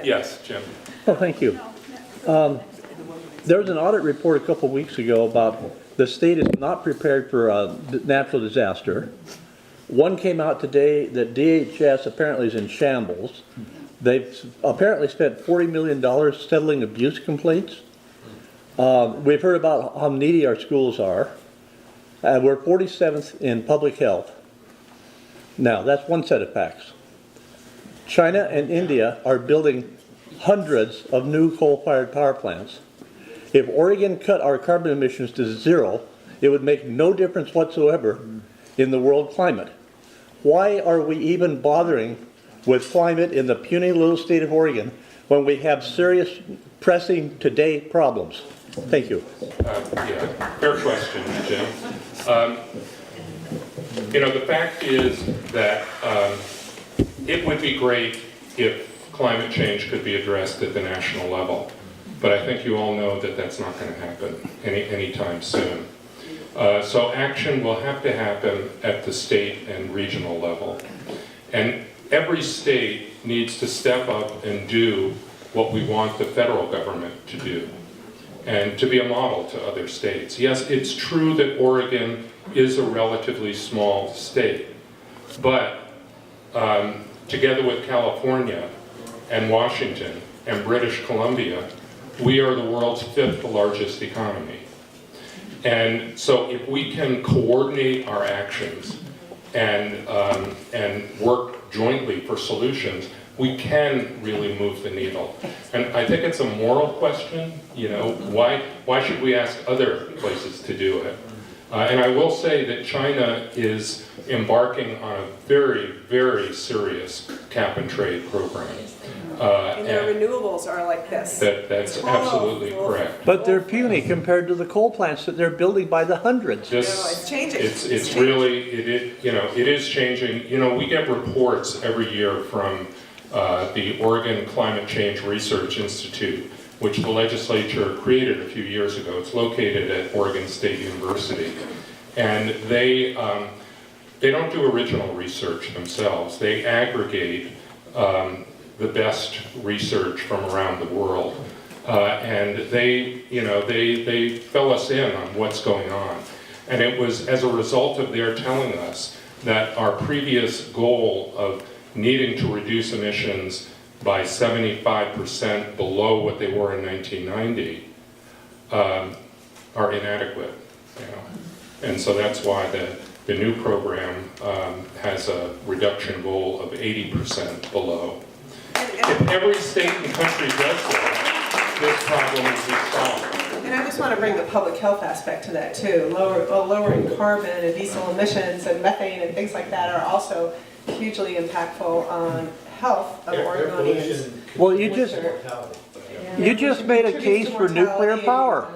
Yes, Jim. Oh, thank you. There was an audit report a couple of weeks ago about the state is not prepared for a natural disaster. One came out today that DHS apparently is in shambles. They've apparently spent $40 million settling abuse complaints. We've heard about how needy our schools are. We're 47th in public health. Now, that's one set of facts. China and India are building hundreds of new coal-fired power plants. If Oregon cut our carbon emissions to zero, it would make no difference whatsoever in the world climate. Why are we even bothering with climate in the puny little state of Oregon when we have serious, pressing today problems? Thank you. Yeah, fair question, Jim. The fact is that it would be great if climate change could be addressed at the national level, but I think you all know that that's not going to happen anytime soon. So action will have to happen at the state and regional level. And every state needs to step up and do what we want the federal government to do, and to be a model to other states. Yes, it's true that Oregon is a relatively small state, but together with California and Washington and British Columbia, we are the world's 5th largest economy. And so if we can coordinate our actions and work jointly for solutions, we can really move the needle. And I think it's a moral question, why should we ask other places to do it? And I will say that China is embarking on a very, very serious cap and trade program. And their renewables are like this. That's absolutely correct. But they're puny compared to the coal plants that they're building by the hundreds. It's changing. It's really, it is changing. We get reports every year from the Oregon Climate Change Research Institute, which the legislature created a few years ago. It's located at Oregon State University. And they don't do original research themselves. They aggregate the best research from around the world. And they fill us in on what's going on. And it was as a result of their telling us that our previous goal of needing to reduce emissions by 75% below what they were in 1990 are inadequate. And so that's why the new program has a reduction goal of 80% below. If every state in the country does that, this problem will be solved. And I just want to bring the public health aspect to that too. Lowering carbon and diesel emissions and methane and things like that are also hugely impactful on health of Oregonians. Well, you just made a case for nuclear power.